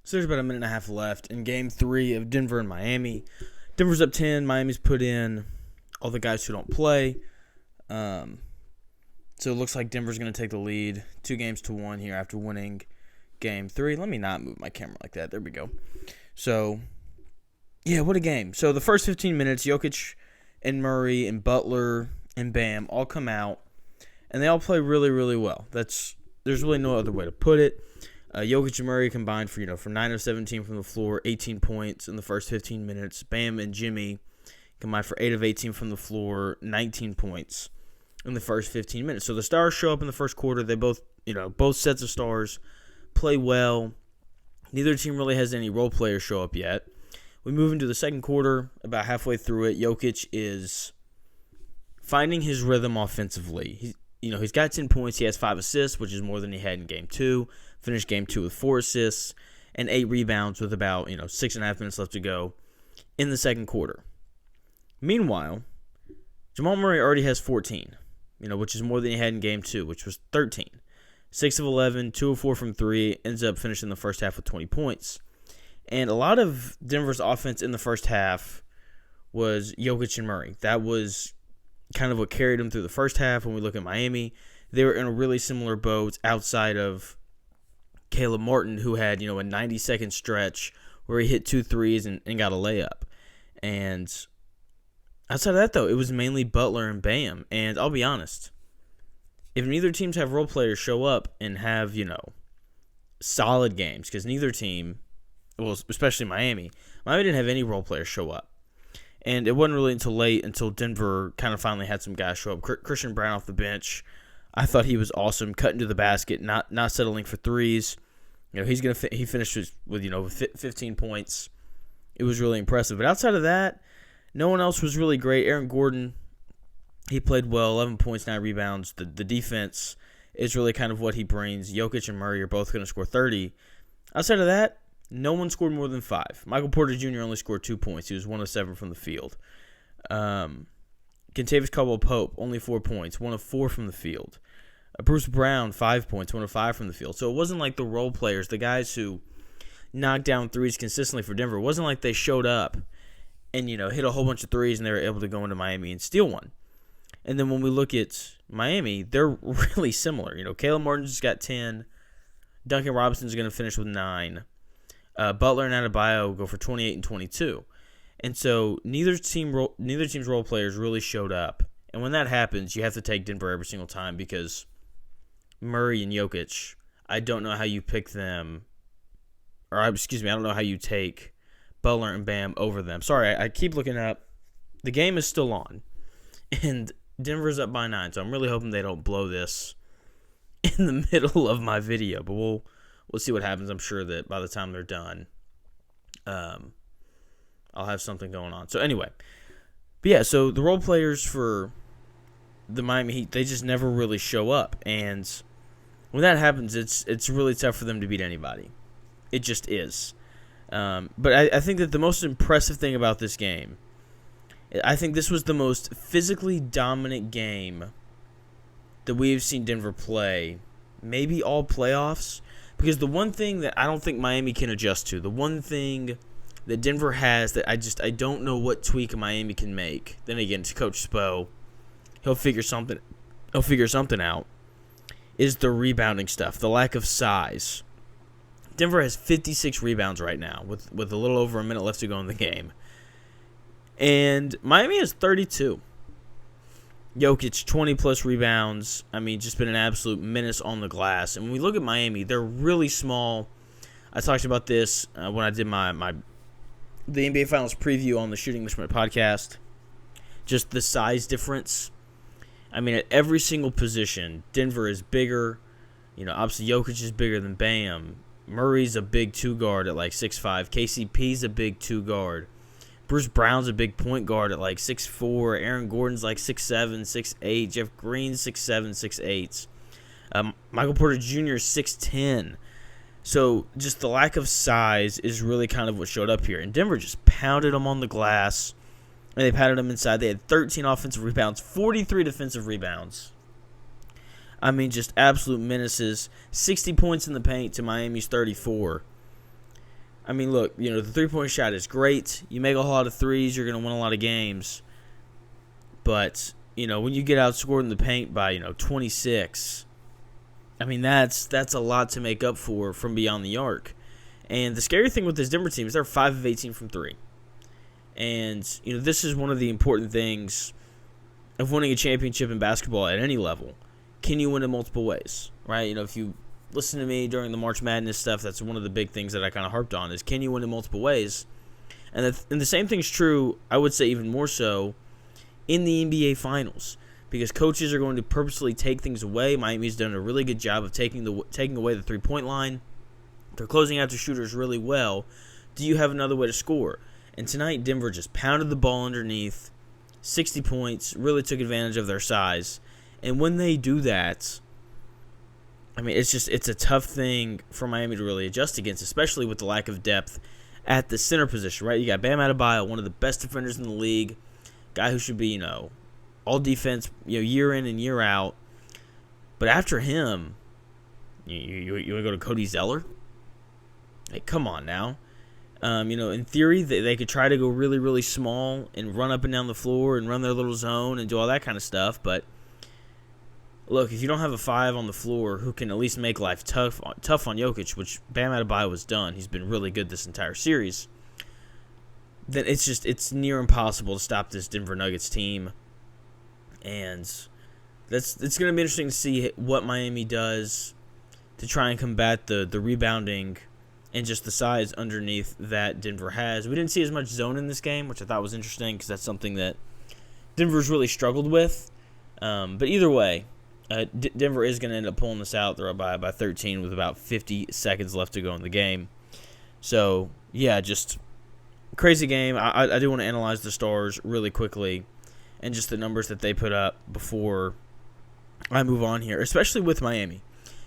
So there's about a minute and a half left in Game 3 of Denver and Miami. Denver's up 10. Miami's put in all the guys who don't play. So it looks like Denver's going to take the lead 2-1 here after winning Game 3. Let me not move my camera like that. There we go. So, yeah, what a game. So the first 15 minutes, Jokic and Murray and Butler and Bam all come out, and they all play really, really well. There's really no other way to put it. Jokic and Murray combined for 9 of 17 from the floor, 18 points in the first 15 minutes. Bam and Jimmy combined for 8 of 18 from the floor, 19 points in the first 15 minutes. So the stars show up in the first quarter. They both sets of stars play well. Neither team really has any role players show up yet. We move into the second quarter. About halfway through it, Jokic is finding his rhythm offensively. He's got 10 points. He has 5 assists, which is more than he had in Game 2. Finished Game 2 with 4 assists and 8 rebounds with about 6.5 minutes left to go in the second quarter. Meanwhile, Jamal Murray already has 14, which is more than he had in Game 2, which was 13. 6 of 11, 2 of 4 from 3, ends up finishing the first half with 20 points. And a lot of Denver's offense in the first half was Jokic and Murray. That was kind of what carried them through the first half. When we look at Miami, they were in a really similar boat outside of Caleb Martin, who had, a 90-second stretch where he hit 2 threes and got a layup. And outside of that, though, it was mainly Butler and Bam. And I'll be honest, if neither teams have role players show up and have, solid games, because neither team, well, especially Miami didn't have any role players show up. And it wasn't really until Denver kind of finally had some guys show up. Christian Brown off the bench, I thought he was awesome, cutting to the basket, not settling for threes. He finished with 15 points. It was really impressive. But outside of that, no one else was really great. Aaron Gordon, he played well, 11 points, 9 rebounds. The defense is really kind of what he brings. Jokic and Murray are both going to score 30. Outside of that, no one scored more than 5. Michael Porter Jr. only scored 2 points. He was 1 of 7 from the field. Kentavious Caldwell-Pope, only 4 points, 1 of 4 from the field. Bruce Brown, 5 points, 1 of 5 from the field. So it wasn't like the role players, the guys who knocked down threes consistently for Denver, it wasn't like they showed up and, hit a whole bunch of threes and they were able to go into Miami and steal one. And then when we look at Miami, they're really similar. Caleb Martin's got 10. Duncan Robinson's going to finish with 9. Butler and Adebayo go for 28 and 22. And so neither team's role players really showed up. And when that happens, you have to take Denver every single time because Murray and Jokic, I don't know how you pick them. I don't know how you take Butler and Bam over them. Sorry, I keep looking up. The game is still on. And Denver's up by 9, so I'm really hoping they don't blow this in the middle of my video. But we'll see what happens. I'm sure that by the time they're done, I'll have something going on. So anyway, but yeah, so the role players for the Miami Heat, they just never really show up. And when that happens, it's really tough for them to beat anybody. It just is. But I think that the most impressive thing about this game, I think this was the most physically dominant game that we've seen Denver play, maybe all playoffs. Because the one thing that I don't think Miami can adjust to, the one thing that Denver has that I don't know what tweak Miami can make. Then again, to Coach Spo, he'll figure something out, is the rebounding stuff, the lack of size. Denver has 56 rebounds right now with a little over a minute left to go in the game. And Miami has 32. Jokic, 20-plus rebounds. Just been an absolute menace on the glass. And when we look at Miami, they're really small. I talked about this when I did the NBA Finals preview on the Shooting Englishman podcast. Just the size difference. At every single position, Denver is bigger. Obviously Jokic is bigger than Bam. Murray's a big 2 guard at like 6'5". KCP's a big 2 guard. Bruce Brown's a big point guard at like 6'4". Aaron Gordon's like 6'7", 6'8". Jeff Green's 6'7", 6'8". Michael Porter Jr. is 6'10". So just the lack of size is really kind of what showed up here. And Denver just pounded them on the glass. And they patted them inside. They had 13 offensive rebounds, 43 defensive rebounds. Just absolute menaces. 60 points in the paint to Miami's 34. I mean, look, the three-point shot is great. You make a whole lot of threes, you're going to win a lot of games. But, when you get outscored in the paint by, 26, I mean, that's a lot to make up for from beyond the arc. And the scary thing with this Denver team is they're 5 of 18 from 3. And, this is one of the important things of winning a championship in basketball at any level. Can you win in multiple ways, right? If you listen to me during the March Madness stuff, that's one of the big things that I kind of harped on is can you win in multiple ways? And the same thing's true, I would say even more so, in the NBA Finals. Because coaches are going to purposely take things away. Miami's done a really good job of taking away the three-point line. They're closing out the shooters really well. Do you have another way to score? And tonight, Denver just pounded the ball underneath, 60 points, really took advantage of their size. And when they do that, I mean, it's a tough thing for Miami to really adjust against, especially with the lack of depth at the center position, right? You got Bam Adebayo, one of the best defenders in the league, guy who should be, all defense, year in and year out. But after him, you want to go to Cody Zeller? Hey, come on now. In theory, they could try to go really, really small and run up and down the floor and run their little zone and do all that kind of stuff, but look, if you don't have a 5 on the floor who can at least make life tough on Jokic, which Bam Adebayo has done, he's been really good this entire series, then it's near impossible to stop this Denver Nuggets team. And it's going to be interesting to see what Miami does to try and combat the rebounding and just the size underneath that Denver has. We didn't see as much zone in this game, which I thought was interesting because that's something that Denver's really struggled with. But either way, Denver is going to end up pulling this out. They're up by 13 with about 50 seconds left to go in the game. So, yeah, just crazy game. I do want to analyze the Stars really quickly and just the numbers that they put up before I move on here, especially with Miami.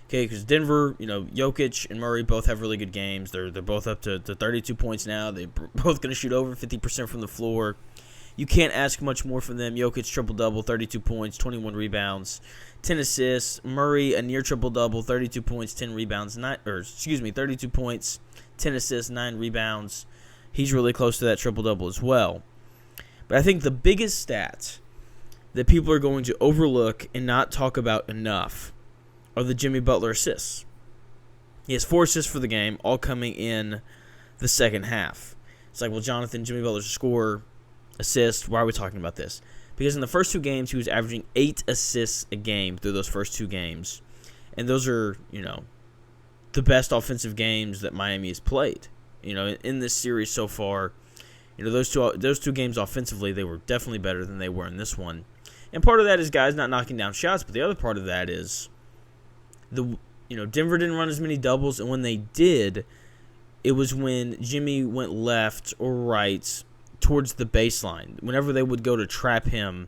Okay, because Denver, Jokic and Murray both have really good games. They're both up to 32 points now. They're both going to shoot over 50% from the floor. You can't ask much more from them. Jokic, triple-double, 32 points, 21 rebounds, 10 assists. Murray, a near triple-double, 32 points, 10 rebounds, 32 points, 10 assists, 9 rebounds. He's really close to that triple-double as well. But I think the biggest stat that people are going to overlook and not talk about enough are the Jimmy Butler assists. He has 4 assists for the game, all coming in the second half. It's like, well, Jonathan, Jimmy Butler's score, assist, why are we talking about this? Because in the first 2 games, he was averaging 8 assists a game through those first 2 games. And those are, the best offensive games that Miami has played. In this series so far, those two games offensively, they were definitely better than they were in this one. And part of that is guys not knocking down shots, but the other part of that is Denver didn't run as many doubles, and when they did, it was when Jimmy went left or right towards the baseline. Whenever they would go to trap him,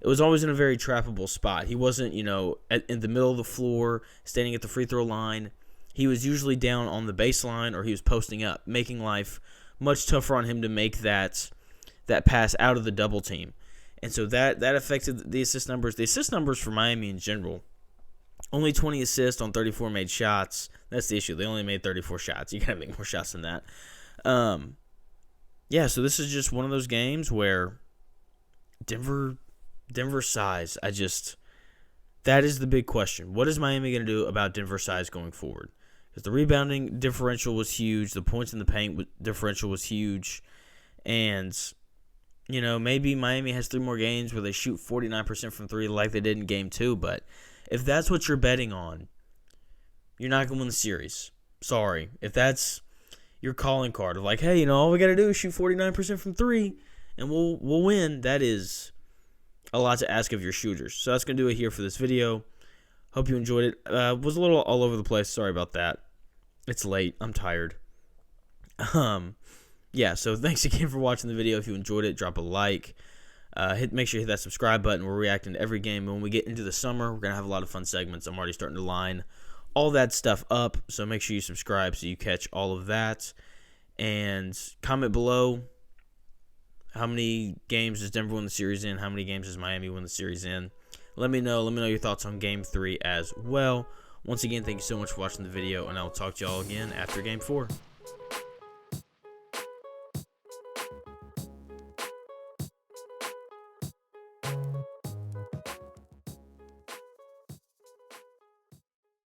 it was always in a very trappable spot. He wasn't, in the middle of the floor, standing at the free throw line. He was usually down on the baseline or he was posting up, making life much tougher on him to make that pass out of the double team. And so that affected the assist numbers. The assist numbers for Miami in general, only 20 assists on 34 made shots. That's the issue. They only made 34 shots. You got to make more shots than that. Yeah, so this is just one of those games where Denver's size, that is the big question. What is Miami going to do about Denver's size going forward? Because the rebounding differential was huge. The points in the paint differential was huge. And, maybe Miami has 3 more games where they shoot 49% from 3 like they did in Game 2. But if that's what you're betting on, you're not going to win the series. Sorry. If that's your calling card of like, hey, all we got to do is shoot 49% from 3 and we'll win, that is a lot to ask of your shooters. So that's going to do it here for this video. Hope you enjoyed it. Was a little all over the place. Sorry about that. It's late. I'm tired. Yeah, so thanks again for watching the video. If you enjoyed it, drop a like. Make sure you hit that subscribe button. We're reacting to every game. And when we get into the summer, we're going to have a lot of fun segments. I'm already starting to line all that stuff up. So make sure you subscribe so you catch all of that. And comment below how many games does Denver win the series in? How many games does Miami win the series in? Let me know. Let me know your thoughts on Game 3 as well. Once again, thank you so much for watching the video, and I will talk to y'all again after Game 4.